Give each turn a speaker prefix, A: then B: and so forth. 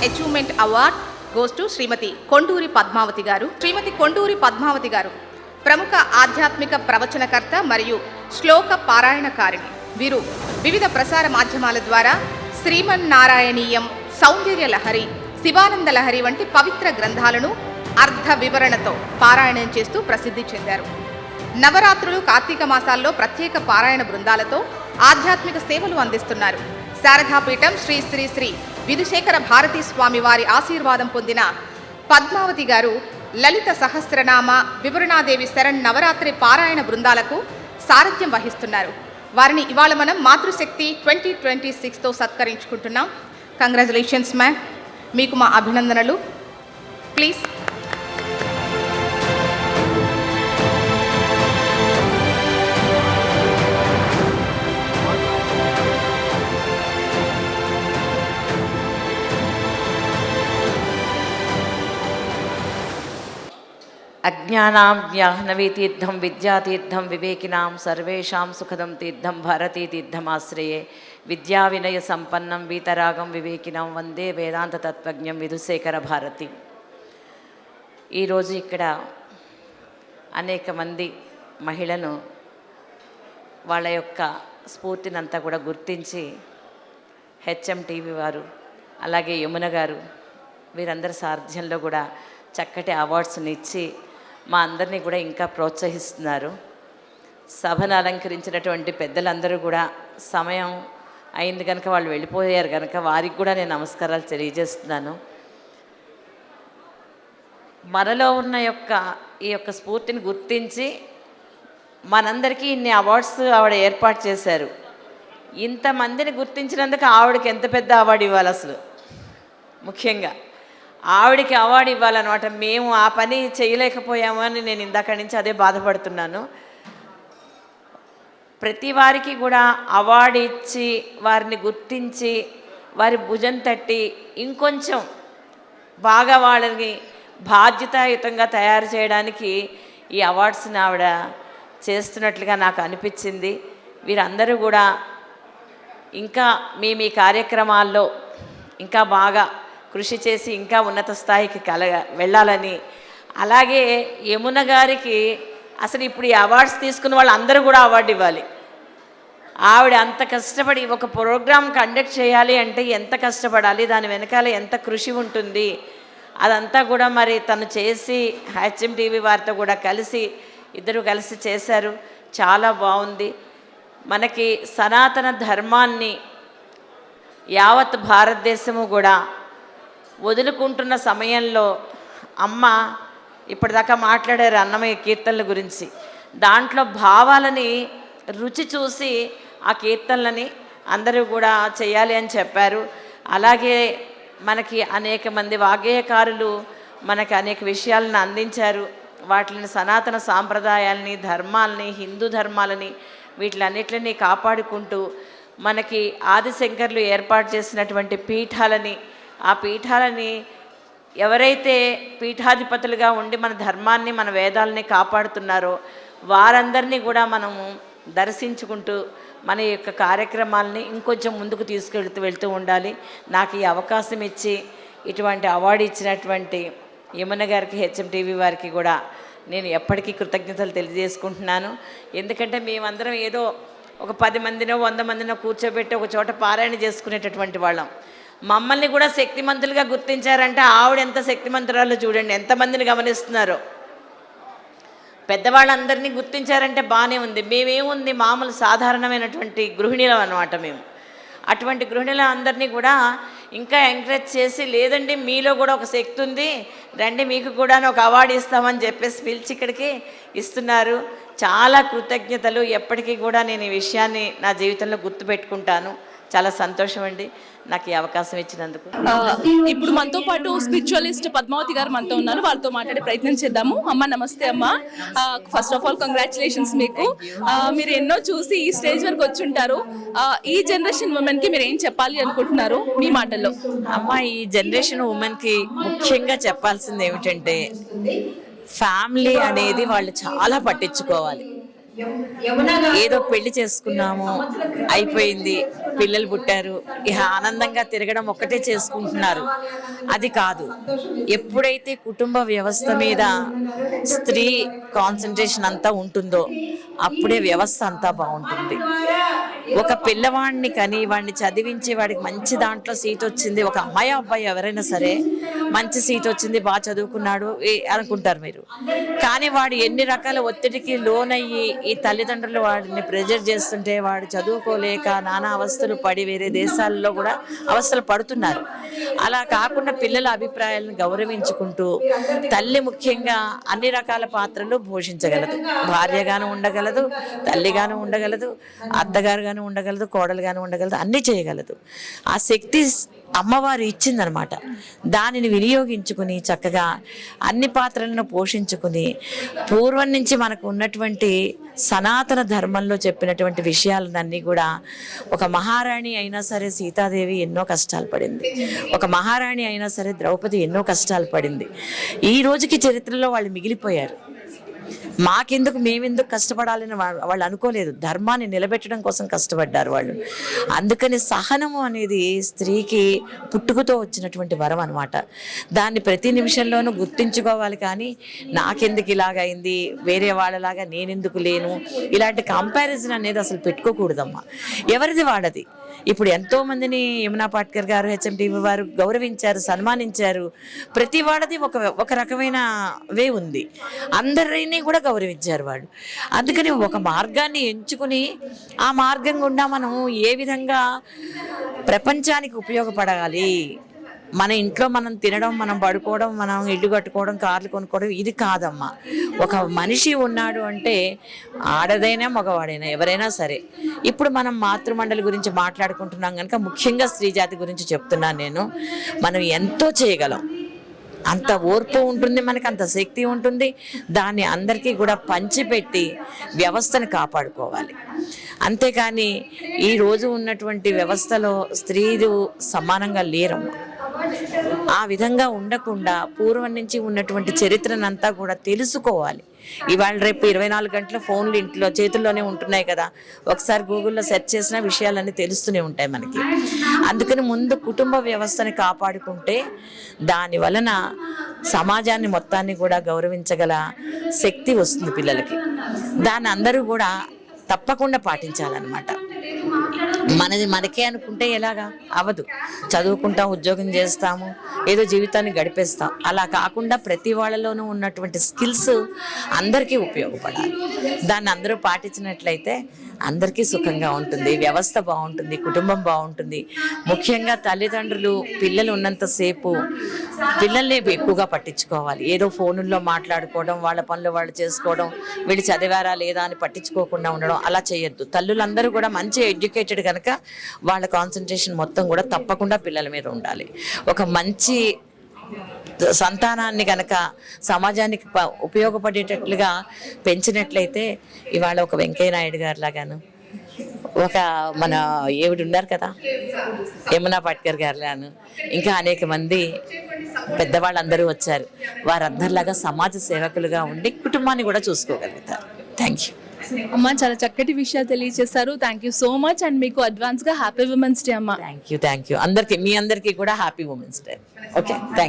A: Achievement award goes to శ్రీమతి కొండూరి పద్మావతి గారు. శ్రీమతి కొండూరి పద్మావతి గారు ప్రముఖ ఆధ్యాత్మిక ప్రవచనకర్త మరియు శ్లోక పారాయణకారిణి. వీరు వివిధ ప్రసార మాధ్యమాల ద్వారా శ్రీమన్నారాయణీయం, సౌందర్య లహరి, శివానంద లహరి వంటి పవిత్ర గ్రంథాలను అర్ధ వివరణతో పారాయణం చేస్తూ ప్రసిద్ధి చెందారు. నవరాత్రులు, కార్తీక మాసాల్లో ప్రత్యేక పారాయణ బృందాలతో ఆధ్యాత్మిక సేవలు అందిస్తున్నారు. శారదాపీఠం శ్రీ శ్రీ శ్రీ విధుశేఖర భారతీ స్వామి వారి ఆశీర్వాదం పొందిన పద్మావతి గారు లలిత సహస్రనామ, వివరణాదేవి శరణ్ నవరాత్రి పారాయణ బృందాలకు సారథ్యం వహిస్తున్నారు. వారిని ఇవాళ మనం మాతృశక్తి 2026తో సత్కరించుకుంటున్నాం. కంగ్రాచులేషన్స్ మ్యామ్, మీకు మా అభినందనలు. ప్లీజ్.
B: అజ్ఞానాం జ్ఞానవీతీర్థం విద్యాతీర్థం వివేకినాం సర్వేషాం సుఖదం తీర్థం భారతీతీర్థమాశ్రయే విద్యా వినయ సంపన్నం వీతరాగం వివేకినాం వందే వేదాంత తత్వజ్ఞం విధుశేఖర భారతి. ఈరోజు ఇక్కడ అనేక మంది మహిళను వాళ్ళ యొక్క స్ఫూర్తినంతా కూడా గుర్తించి హెచ్ఎంటీవీ వారు, అలాగే యమున గారు, వీరందరి సారథ్యంలో కూడా చక్కటి అవార్డ్స్ని ఇచ్చి మా అందరినీ కూడా ఇంకా ప్రోత్సహిస్తున్నారు. సభను అలంకరించినటువంటి పెద్దలందరూ కూడా సమయం అయింది కనుక వాళ్ళు వెళ్ళిపోయారు కనుక వారికి కూడా నేను నమస్కారాలు తెలియజేస్తున్నాను. మనలో ఉన్న ఈ యొక్క స్ఫూర్తిని గుర్తించి మనందరికీ ఇన్ని అవార్డ్స్ ఆవిడ ఏర్పాటు చేశారు. ఇంతమందిని గుర్తించినందుకు ఆవిడకి ఎంత పెద్ద అవార్డు ఇవ్వాలి అసలు. ముఖ్యంగా ఆవిడికి అవార్డు ఇవ్వాలన్నమాట. మేము ఆ పని చేయలేకపోయాము అని నేను ఇందాక నుంచి అదే బాధపడుతున్నాను. ప్రతి వారికి కూడా అవార్డు ఇచ్చి వారిని గుర్తించి వారి భుజం తట్టి ఇంకొంచెం బాగా వాళ్ళని బాధ్యతాయుతంగా తయారు చేయడానికి ఈ అవార్డ్స్ని ఆవిడ చేస్తున్నట్లుగా నాకు అనిపించింది. వీరందరూ కూడా ఇంకా మీ కార్యక్రమాల్లో ఇంకా బాగా కృషి చేసి ఇంకా ఉన్నత స్థాయికి వెళ్ళాలని, అలాగే యమున గారికి అసలు ఇప్పుడు ఈ అవార్డ్స్ తీసుకున్న వాళ్ళు అందరూ కూడా అవార్డు ఇవ్వాలి. ఆవిడ అంత కష్టపడి ఒక ప్రోగ్రామ్ కండక్ట్ చేయాలి అంటే ఎంత కష్టపడాలి, దాని వెనకాల ఎంత కృషి ఉంటుంది, అదంతా కూడా మరి తను చేసి హెచ్ఎంటీవీ వారితో కూడా ఇద్దరు కలిసి చేశారు. చాలా బాగుంది. మనకి సనాతన ధర్మాన్ని యావత్ భారతదేశము కూడా వదులుకుంటున్న సమయంలో అమ్మ ఇప్పటిదాకా మాట్లాడారు అన్నమయ్య కీర్తనల గురించి. దాంట్లో భావాలని రుచి చూసి ఆ కీర్తనలని అందరూ కూడా చేయాలి అని చెప్పారు. అలాగే మనకి అనేక మంది వాగ్గేయకారులు మనకి అనేక విషయాలను అందించారు. వాటిని సనాతన సాంప్రదాయాలని, ధర్మాలని, హిందూ ధర్మాలని వీటిలన్నిటిని కాపాడుకుంటూ మనకి ఆదిశంకర్లు ఏర్పాటు చేసినటువంటి పీఠాలని, ఆ పీఠాలని ఎవరైతే పీఠాధిపతులుగా ఉండి మన ధర్మాన్ని, మన వేదాలని కాపాడుతున్నారో వారందరినీ కూడా మనము దర్శించుకుంటూ మన యొక్క కార్యక్రమాలని ఇంకొంచెం ముందుకు వెళ్తూ ఉండాలి. నాకు ఈ అవకాశం ఇచ్చి ఇటువంటి అవార్డు ఇచ్చినటువంటి యమున గారికి, హెచ్ఎంటీవీ వారికి కూడా నేను ఎప్పటికీ కృతజ్ఞతలు తెలియజేసుకుంటున్నాను. ఎందుకంటే మేమందరం ఏదో ఒక 10 మందినో 100 మందినో కూర్చోబెట్టి ఒక చోట పారాయణ చేసుకునేటటువంటి వాళ్ళం. మమ్మల్ని కూడా శక్తిమంతులుగా గుర్తించారంటే ఆవిడ ఎంత శక్తిమంతురాలో చూడండి, ఎంతమందిని గమనిస్తున్నారో. పెద్దవాళ్ళందరినీ గుర్తించారంటే బాగానే ఉంది. మేమేముంది, మామూలు సాధారణమైనటువంటి గృహిణీలం అన్నమాట మేము. అటువంటి గృహిణుల అందరినీ కూడా ఇంకా ఎంకరేజ్ చేసి, లేదండి మీలో కూడా ఒక శక్తి ఉంది, రండి మీకు కూడా ఒక అవార్డు ఇస్తామని చెప్పేసి పిలిచి ఇక్కడికి ఇస్తున్నారు. చాలా కృతజ్ఞతలు. ఎప్పటికీ కూడా నేను ఈ విషయాన్ని నా జీవితంలో గుర్తుపెట్టుకుంటాను. చాలా సంతోషం అండి నాకు ఈ అవకాశం ఇచ్చినందుకు.
C: ఇప్పుడు మనతో పాటు స్పిరిచువలిస్ట్ పద్మావతి గారు మనతో ఉన్నారు. వాళ్ళతో మాట్లాడే ప్రయత్నం చేద్దాము. అమ్మ నమస్తే అమ్మ. ఫస్ట్ ఆఫ్ ఆల్ కంగ్రాచులేషన్స్ మీకు. మీరు ఎన్నో చూసి ఈ స్టేజ్ వరకు వచ్చి ఉంటారు. ఈ జనరేషన్ ఉమెన్ కి మీరు ఏం చెప్పాలి అనుకుంటున్నారు మీ మాటల్లో?
B: అమ్మ, ఈ జనరేషన్ ఉమెన్ కి ముఖ్యంగా చెప్పాల్సింది ఏమిటంటే ఫ్యామిలీ అనేది వాళ్ళు చాలా పట్టించుకోవాలి. ఏదో పెళ్లి చేసుకున్నాము, అయిపోయింది, పిల్లలు పుట్టారు, ఇక ఆనందంగా తిరగడం ఒక్కటే చేసుకుంటున్నారు. అది కాదు. ఎప్పుడైతే కుటుంబ వ్యవస్థ మీద స్త్రీ కాన్సన్ట్రేషన్ అంతా ఉంటుందో అప్పుడే వ్యవస్థ అంతా బాగుంటుంది. ఒక పిల్లవాడిని కానీ వాడిని చదివించి వాడికి మంచి దాంట్లో సీట్ వచ్చింది, ఒక అమ్మాయి అబ్బాయి ఎవరైనా సరే మంచి సీట్ వచ్చింది, బాగా చదువుకున్నాడు అనుకుంటారు మీరు. కానీ వాడు ఎన్ని రకాల ఒత్తిడికి లోనయ్యి ఈ తల్లిదండ్రులు వాడిని ప్రెజర్ చేస్తుంటే వాడు చదువుకోలేక నానా అవస్థలు పడి వేరే దేశాల్లో కూడా అవస్థలు పడుతున్నారు. అలా కాకుండా పిల్లల అభిప్రాయాలను గౌరవించుకుంటూ తల్లి ముఖ్యంగా అన్ని రకాల పాత్రలు పోషించగలదు. భార్యగాను ఉండగలదు, తల్లిగాను ఉండగలదు, అత్తగారుగాను ఉండగలదు, కోడలుగాను ఉండగలదు, అన్నీ చేయగలదు. ఆ శక్తి అమ్మవారు ఇచ్చిందనమాట. దానిని వినియోగించుకుని చక్కగా అన్ని పాత్రలను పోషించుకుని పూర్వం నుంచి మనకు ఉన్నటువంటి సనాతన ధర్మంలో చెప్పినటువంటి విషయాలన్నీ కూడా, ఒక మహారాణి అయినా సరే సీతాదేవి ఎన్నో కష్టాలు పడింది, ఒక మహారాణి అయినా సరే ద్రౌపది ఎన్నో కష్టాలు పడింది. ఈ రోజుకి చరిత్రలో వాళ్ళు మిగిలిపోయారు. మాకెందుకు, మేమెందుకు కష్టపడాలని వాళ్ళు అనుకోలేదు. ధర్మాన్ని నిలబెట్టడం కోసం కష్టపడ్డారు వాళ్ళు. అందుకని సహనము అనేది స్త్రీకి పుట్టుకతో వచ్చినటువంటి వరం అనమాట. దాన్ని ప్రతి నిమిషంలోనూ గుర్తించుకోవాలి. కానీ నాకెందుకు ఇలాగైంది, వేరే వాళ్ళలాగా నేనెందుకు లేను, ఇలాంటి కంపారిజన్ అనేది అసలు పెట్టుకోకూడదమ్మా. ఎవరిది వాడది. ఇప్పుడు ఎంతో మందిని యమునా పాట్కర్ గారు, హెచ్ఎంటీవీ వారు గౌరవించారు, సన్మానించారు. ప్రతి వాడది ఒక రకమైన వే ఉంది. అందరినీ కూడా గౌరవించారు వాళ్ళు. అందుకని ఒక మార్గాన్ని ఎంచుకుని ఆ మార్గం గుండా మనం ఏ విధంగా ప్రపంచానికి ఉపయోగపడాలి, మన ఇంట్లో మనం తినడం, మనం పడుకోవడం, మనం ఇల్లు కట్టుకోవడం, కార్లు కొనుక్కోవడం ఇది కాదమ్మా. ఒక మనిషి ఉన్నాడు అంటే ఆడదైనా మగవాడైనా ఎవరైనా సరే. ఇప్పుడు మనం మాతృమండలి గురించి మాట్లాడుకుంటున్నాం కనుక ముఖ్యంగా స్త్రీ జాతి గురించి చెప్తున్నాను నేను. మనం ఎంతో చేయగలం, అంత ఓర్పు ఉంటుంది మనకు, అంత శక్తి ఉంటుంది. దాన్ని అందరికీ కూడా పంచిపెట్టి వ్యవస్థను కాపాడుకోవాలి. అంతేకాని ఈరోజు ఉన్నటువంటి వ్యవస్థలో స్త్రీలు సమానంగా లేరమ్మ. ఆ విధంగా ఉండకుండా పూర్వం నుంచి ఉన్నటువంటి చరిత్రనంతా కూడా తెలుసుకోవాలి. ఇవాళ రేపు 24 గంటల ఫోన్లు ఇంట్లో చేతుల్లోనే ఉంటున్నాయి కదా. ఒకసారి గూగుల్లో సెర్చ్ చేసిన విషయాలన్నీ తెలుస్తూనే ఉంటాయి మనకి. అందుకని ముందు కుటుంబ వ్యవస్థని కాపాడుకుంటే దాని వలన సమాజాన్ని మొత్తాన్ని కూడా గౌరవించగల శక్తి వస్తుంది పిల్లలకి. దాన్ని అందరూ కూడా తప్పకుండా పాటించాలన్నమాట. మనది మనకే అనుకుంటే ఎలాగా అవ్వదు. చదువుకుంటాం, ఉద్యోగం చేస్తాము, ఏదో జీవితాన్ని గడిపేస్తాం. అలా కాకుండా ప్రతి వాళ్ళలోనూ ఉన్నటువంటి స్కిల్స్ అందరికీ ఉపయోగపడాలి. దాన్ని అందరూ పాటించినట్లయితే అందరికీ సుఖంగా ఉంటుంది, వ్యవస్థ బాగుంటుంది, కుటుంబం బాగుంటుంది. ముఖ్యంగా తల్లిదండ్రులు పిల్లలు ఉన్నంతసేపు పిల్లల్ని ఎక్కువగా పట్టించుకోవాలి. ఏదో ఫోనుల్లో మాట్లాడుకోవడం, వాళ్ళ పనులు వాళ్ళు చేసుకోవడం, వీళ్ళు చదివారా లేదా అని పట్టించుకోకుండా ఉండడం అలా చేయొద్దు. తల్లులందరూ కూడా మంచి ఎడ్యుకేటెడ్ కనుక వాళ్ళ కాన్సన్ట్రేషన్ మొత్తం కూడా తప్పకుండా పిల్లల మీద ఉండాలి. ఒక మంచి సంతానాన్ని కనుక సమాజానికి ఉపయోగపడేటట్లుగా పెంచినట్లయితే ఇవాళ ఒక వెంకయ్య నాయుడు గారు లాగాను, ఒక మన ఏవిడు ఉన్నారు కదా యమునా పాట్కర్ గారులాను, ఇంకా అనేక మంది పెద్దవాళ్ళందరూ వచ్చారు. వారందరిలాగా సమాజ సేవకులుగా ఉండి కుటుంబాన్ని కూడా చూసుకోగలుగుతారు. థ్యాంక్ యూ
C: అమ్మ, చాలా చక్కటి విషయాలు తెలియజేశారు. Thank you so much. And మీకు అడ్వాన్స్ గా హ్యాపీ ఉమెన్స్ డే అమ్మ.
B: థ్యాంక్ యూ అందరికీ, మీ అందరికీ కూడా happy women's day. Okay, thank you.